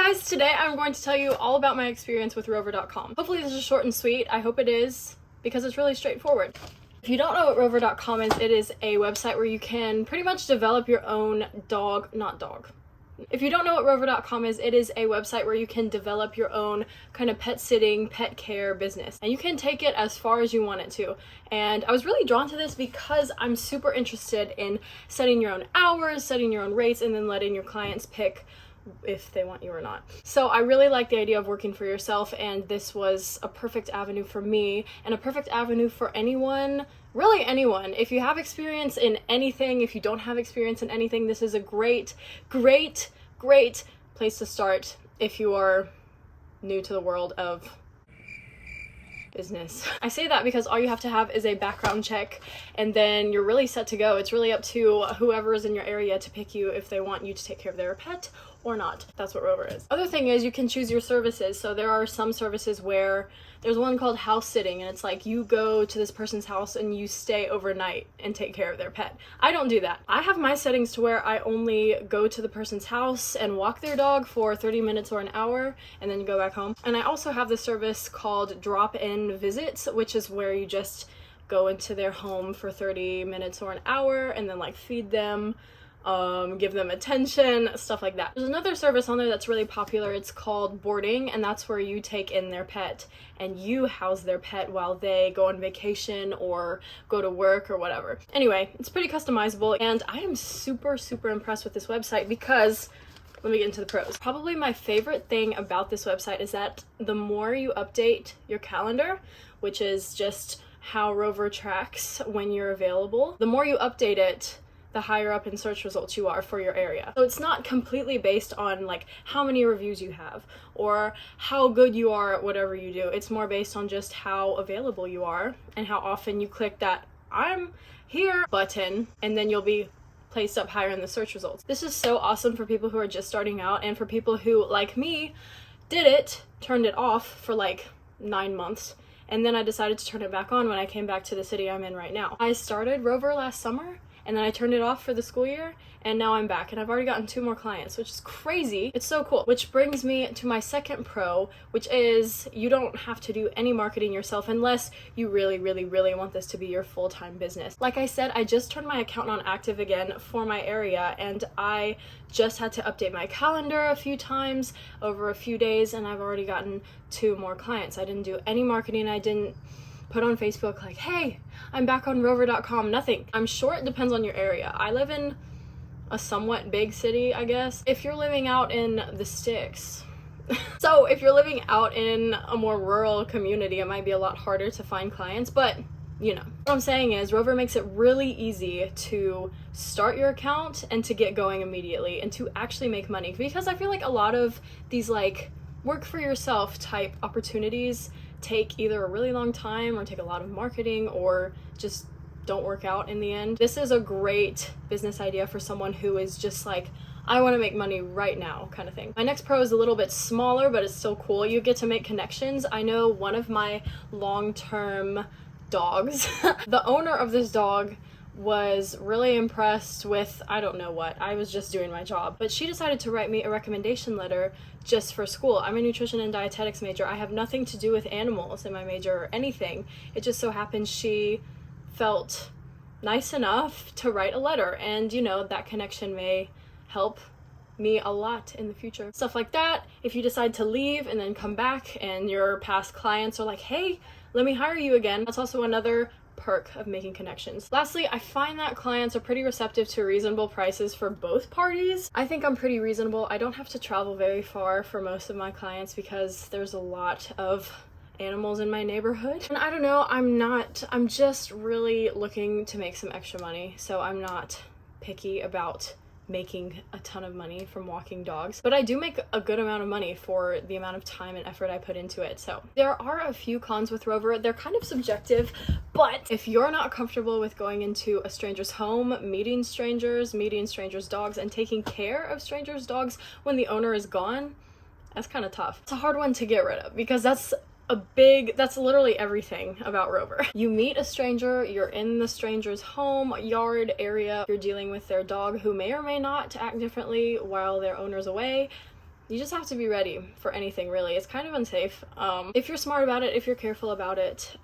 guys, today I'm going to tell you all about my experience with Rover.com. Hopefully this is short and sweet. I hope it is, because it's really straightforward. If you don't know what Rover.com is, it is a website where you can pretty much develop your own If you don't know what Rover.com is, it is a website where you can develop your own kind of pet sitting, pet care business. And you can take it as far as you want it to. And I was really drawn to this because I'm super interested in setting your own hours, setting your own rates, and then letting your clients pick if they want you or not. So I really like the idea of working for yourself, and this was a perfect avenue for me and a perfect avenue for anyone, really anyone. If you have experience in anything, if you don't have experience in anything, this is a great place to start if you are new to the world of business. I say that because all you have to have is a background check and then you're really set to go. It's really up to whoever is in your area to pick you if they want you to take care of their pet or not. That's what Rover is. Other thing is you can choose your services. So there are some services where there's one called house sitting, and it's like you go to this person's house and you stay overnight and take care of their pet. I don't do that. I have my settings to where I only go to the person's house and walk their dog for 30 minutes or an hour and then go back home. And I also have the service called drop-in visits, which is where you just go into their home for 30 minutes or an hour and then like feed them, give them attention, stuff like that. There's another service on there that's really popular. It's called boarding, and that's where you take in their pet and you house their pet while they go on vacation or go to work or whatever. Anyway, it's pretty customizable, and I am super impressed with this website because let me get into the pros. Probably my favorite thing about this website is that the more you update your calendar, which is just how Rover tracks when you're available, the more you update it, the higher up in search results you are for your area. So it's not completely based on like how many reviews you have or how good you are at whatever you do. It's more based on just how available you are and how often you click that I'm here button, and then you'll be placed up higher in the search results. This is so awesome for people who are just starting out and for people who, like me, turned it off for like 9 months. And then I decided to turn it back on when I came back to the city I'm in right now. I started Rover last summer, and then I turned it off for the school year, and now I'm back, and I've already gotten 2 more clients, which is crazy. It's so cool. Which brings me to my second pro, which is you don't have to do any marketing yourself unless you really want this to be your full-time business. Like I said, I just turned my account on active again for my area, and I just had to update my calendar a few times over a few days, and I've already gotten 2 more clients. I didn't do any marketing. I didn't put on Facebook like, hey, I'm back on Rover.com, nothing. I'm sure it depends on your area. I live in a somewhat big city, I guess. If you're living out in the sticks, so if you're living out in a more rural community, it might be a lot harder to find clients, but you know. What I'm saying is Rover makes it really easy to start your account and to get going immediately and to actually make money, because I feel like a lot of these like work for yourself type opportunities take either a really long time or take a lot of marketing or just don't work out in the end. This is a great business idea for someone who is just like, I want to make money right now kind of thing. My next pro is a little bit smaller, but it's still cool. You get to make connections. I know one of my long-term dogs, the owner of this dog was really impressed with, I don't know what, I was just doing my job, but she decided to write me a recommendation letter just for school. I'm a nutrition and dietetics major. I have nothing to do with animals in my major or anything. It just so happens she felt nice enough to write a letter, and you know, that connection may help me a lot in the future. Stuff like that. If you decide to leave and then come back and your past clients are like, hey, let me hire you again, that's also another perk of making connections. Lastly, I find that clients are pretty receptive to reasonable prices for both parties. I think I'm pretty reasonable. I don't have to travel very far for most of my clients because there's a lot of animals in my neighborhood. And I don't know, I'm just really looking to make some extra money, so I'm not picky about making a ton of money from walking dogs, but I do make a good amount of money for the amount of time and effort I put into it. So there are a few cons with Rover. They're kind of subjective, but if you're not comfortable with going into a stranger's home, meeting strangers dogs, and taking care of strangers' dogs when the owner is gone, that's kind of tough. It's a hard one to get rid of because that's literally everything about Rover. You meet a stranger, you're in the stranger's home, yard, area, you're dealing with their dog who may or may not act differently while their owner's away. you just have to be ready for anything, really. It's kind of unsafe. If you're smart about it, if you're careful about it.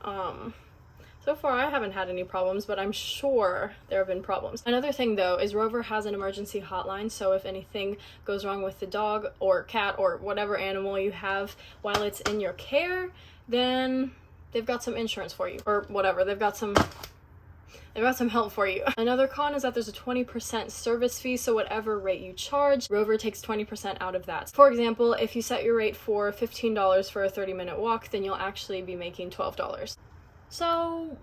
So far, I haven't had any problems, but I'm sure there have been problems. Another thing, though, is Rover has an emergency hotline, so if anything goes wrong with the dog or cat or whatever animal you have while it's in your care, then they've got some insurance for you, or whatever. They've got some help for you. Another con is that there's a 20% service fee, so whatever rate you charge, Rover takes 20% out of that. For example, if you set your rate for $15 for a 30-minute walk, then you'll actually be making $12. So,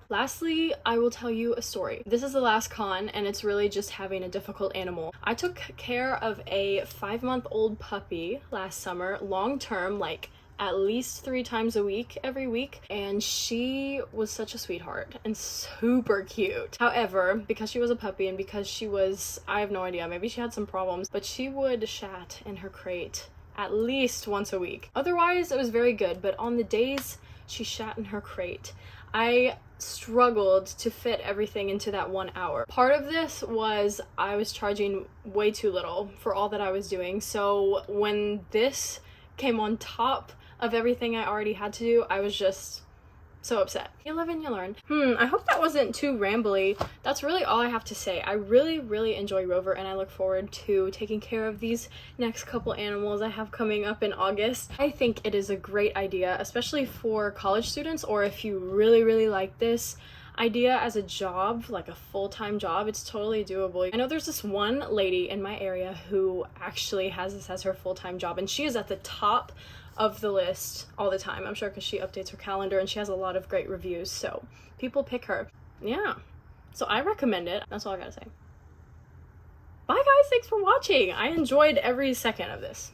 lastly, I will tell you a story. This is the last con, and it's really just having a difficult animal. I took care of a 5-month-old puppy last summer, long-term, like at least 3 times a week, every week, and she was such a sweetheart and super cute. However, because she was a puppy and because she was, I have no idea, maybe she had some problems, but she would shat in her crate at least once a week. Otherwise, it was very good, but on the days she shat in her crate, I struggled to fit everything into that 1 hour. Part of this was I was charging way too little for all that I was doing, so when this came on top of everything I already had to do, I was just so upset. You live and you learn. I hope that wasn't too rambly. That's really all I have to say. I really enjoy Rover, and I look forward to taking care of these next couple animals I have coming up in August. I think it is a great idea, especially for college students, or if you really like this idea as a job, like a full-time job. It's totally doable. I know there's this one lady in my area who actually has this as her full-time job, and she is at the top of the list all the time. I'm sure because she updates her calendar and she has a lot of great reviews, so people pick her. Yeah, so I recommend it. That's all I gotta say. Bye guys, thanks for watching. I enjoyed every second of this.